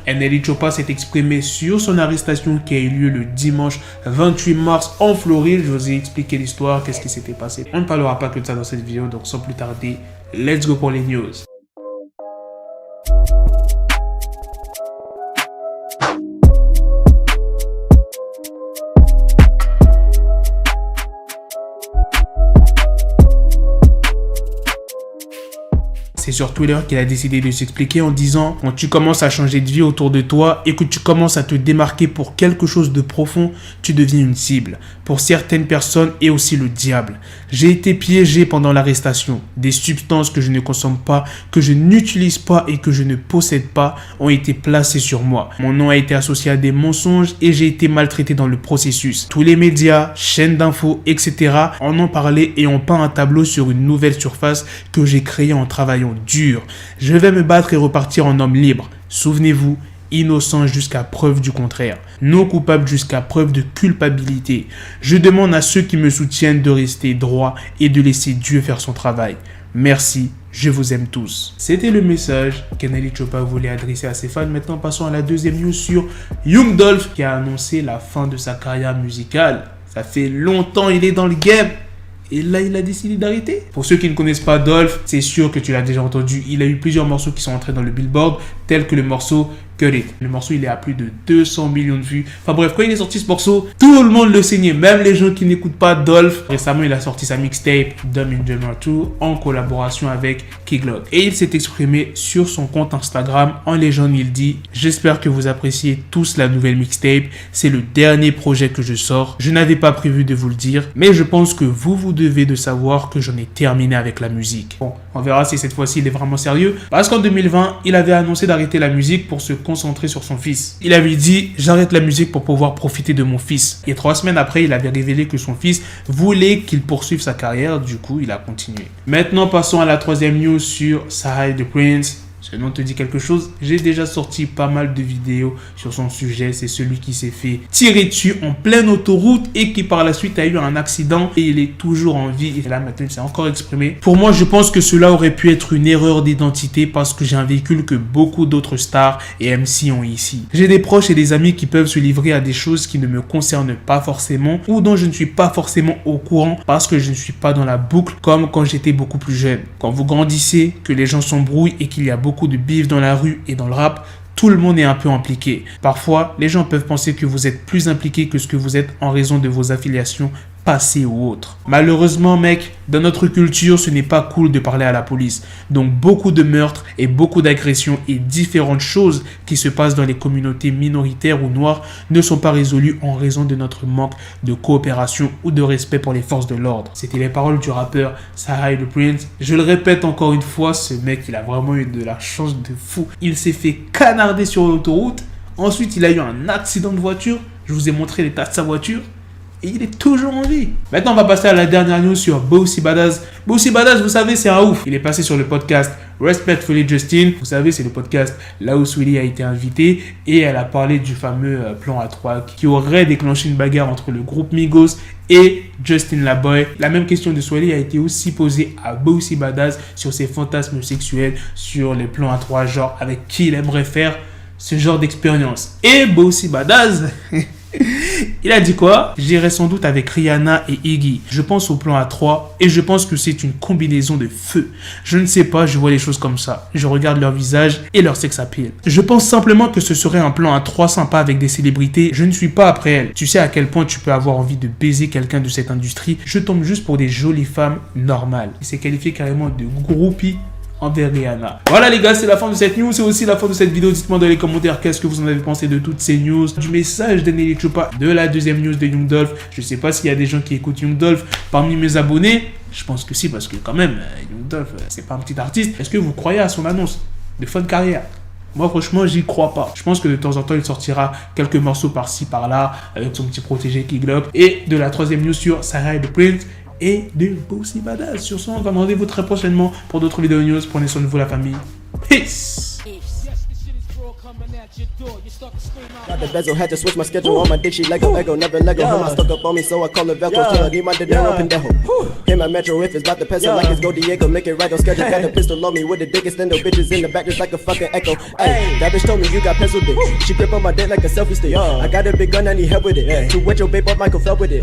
NLE Choppa s'est exprimé sur son arrestation qui a eu lieu le dimanche 28 mars en Floride. Je vous ai expliqué l'histoire, qu'est-ce qui s'était passé. On ne parlera pas que de ça dans cette vidéo, donc sans plus tarder, let's go pour les news. C'est sur Twitter qu'il a décidé de s'expliquer en disant « Quand tu commences à changer de vie autour de toi et que tu commences à te démarquer pour quelque chose de profond, tu deviens une cible. Pour certaines personnes et aussi le diable. J'ai été piégé pendant l'arrestation. Des substances que je ne consomme pas, que je n'utilise pas et que je ne possède pas ont été placées sur moi. Mon nom a été associé à des mensonges et j'ai été maltraité dans le processus. Tous les médias, chaînes d'infos, etc. en ont parlé et ont peint un tableau sur une nouvelle surface que j'ai créée en travaillant dur. Je vais me battre et repartir en homme libre. Souvenez-vous, innocent jusqu'à preuve du contraire. Non coupable jusqu'à preuve de culpabilité. Je demande à ceux qui me soutiennent de rester droit et de laisser Dieu faire son travail. Merci, je vous aime tous. » C'était le message qu'NLE Choppa voulait adresser à ses fans. Maintenant, passons à la deuxième news sur Young Dolph qui a annoncé la fin de sa carrière musicale. Ça fait longtemps il est dans le game. Et là, il a décidé d'arrêter. Pour ceux qui ne connaissent pas Dolph, c'est sûr que tu l'as déjà entendu. Il a eu plusieurs morceaux qui sont entrés dans le Billboard, tels que le morceau Cut It. Le morceau, il est à plus de 200 millions de vues. Enfin bref, quand il est sorti ce morceau, tout le monde le saignait. Même les gens qui n'écoutent pas Dolph. Récemment, il a sorti sa mixtape Dumb in Drummer 2 en collaboration avec Key Glock. Et il s'est exprimé sur son compte Instagram. En légende, il dit « J'espère que vous appréciez tous la nouvelle mixtape. C'est le dernier projet que je sors. Je n'avais pas prévu de vous le dire, mais je pense que vous devez de savoir que j'en ai terminé avec la musique. » Bon, on verra si cette fois-ci il est vraiment sérieux. Parce qu'en 2020, il avait annoncé d'arrêter la musique pour se concentrer sur son fils. Il avait dit « J'arrête la musique pour pouvoir profiter de mon fils. » Et 3 semaines après, il avait révélé que son fils voulait qu'il poursuive sa carrière. Du coup, il a continué. Maintenant, passons à la troisième news sur Sahai the Prince. Ce nom te dit quelque chose? J'ai déjà sorti pas mal de vidéos sur son sujet. C'est celui qui s'est fait tirer dessus en pleine autoroute et qui par la suite a eu un accident et il est toujours en vie. Et là maintenant il s'est encore exprimé. Pour moi, je pense que cela aurait pu être une erreur d'identité parce que j'ai un véhicule que beaucoup d'autres stars et MC ont ici. J'ai des proches et des amis qui peuvent se livrer à des choses qui ne me concernent pas forcément ou dont je ne suis pas forcément au courant parce que je ne suis pas dans la boucle comme quand j'étais beaucoup plus jeune. Quand vous grandissez, que les gens s'embrouillent et qu'il y a beaucoup de bif dans la rue et dans le rap, tout le monde est un peu impliqué. Parfois, les gens peuvent penser que vous êtes plus impliqué que ce que vous êtes en raison de vos affiliations passées ou autres. Malheureusement, mec, dans notre culture, ce n'est pas cool de parler à la police. Donc, beaucoup de meurtres et beaucoup d'agressions et différentes choses qui se passent dans les communautés minoritaires ou noires ne sont pas résolues en raison de notre manque de coopération ou de respect pour les forces de l'ordre. C'était les paroles du rappeur Sahai the Prince. Je le répète encore une fois, ce mec, il a vraiment eu de la chance de fou. Il s'est fait canarder sur l'autoroute. Ensuite, il a eu un accident de voiture. Je vous ai montré l'état de sa voiture. Et il est toujours en vie. Maintenant, on va passer à la dernière news sur Boosie Badazz. Boosie Badazz, vous savez, c'est un ouf. Il est passé sur le podcast Respectfully Justin. Vous savez, c'est le podcast là où Swilly a été invité et elle a parlé du fameux plan A3 qui aurait déclenché une bagarre entre le groupe Migos et Justin LaBoy. La même question de Swilly a été aussi posée à Boosie Badazz sur ses fantasmes sexuels, sur les plans A3, genre avec qui il aimerait faire ce genre d'expérience. Et Boosie Badazz... il a dit quoi? J'irai sans doute avec Rihanna et Iggy. Je pense au plan A3 et je pense que c'est une combinaison de feu. Je ne sais pas, je vois les choses comme ça. Je regarde leur visage et leur sex appeal. Je pense simplement que ce serait un plan A3 sympa avec des célébrités. Je ne suis pas après elles. Tu sais à quel point tu peux avoir envie de baiser quelqu'un de cette industrie. Je tombe juste pour des jolies femmes normales. Il s'est qualifié carrément de groupie envers Rihanna. Voilà les gars, c'est la fin de cette news, c'est aussi la fin de cette vidéo. Dites-moi dans les commentaires qu'est-ce que vous en avez pensé de toutes ces news, du message d'NLE Choppa, de la deuxième news de Young Dolph. Je sais pas s'il y a des gens qui écoutent Young Dolph parmi mes abonnés. Je pense que si, parce que quand même, Young Dolph, c'est pas un petit artiste. Est-ce que vous croyez à son annonce de fin de carrière? Moi, franchement, j'y crois pas. Je pense que de temps en temps, il sortira quelques morceaux par-ci, par-là, avec son petit protégé Key Glock. Et de la troisième news sur Sahai the Prince et de Boosie Badazz. Sur ce, on va rendez-vous très prochainement pour d'autres vidéos news. Prenez soin de vous, la famille. Peace. Got the bezel, had to switch my schedule. On my dick, she Lego, never Lego. Her mouth stuck up on me, so I call her Velcro. Tell her, need my dinero, pendejo. Hit my metro if it's about the peso, like it's Go Diego. Make it right on schedule. Got the pistol on me with the dick extendo. Bitches in the back just like a fucking echo. Ay, that bitch told me you got pencil dick. She grip on my dick like a selfie stick. I got a big gun, I need help with it. To wet your babe up, Michael fell with it.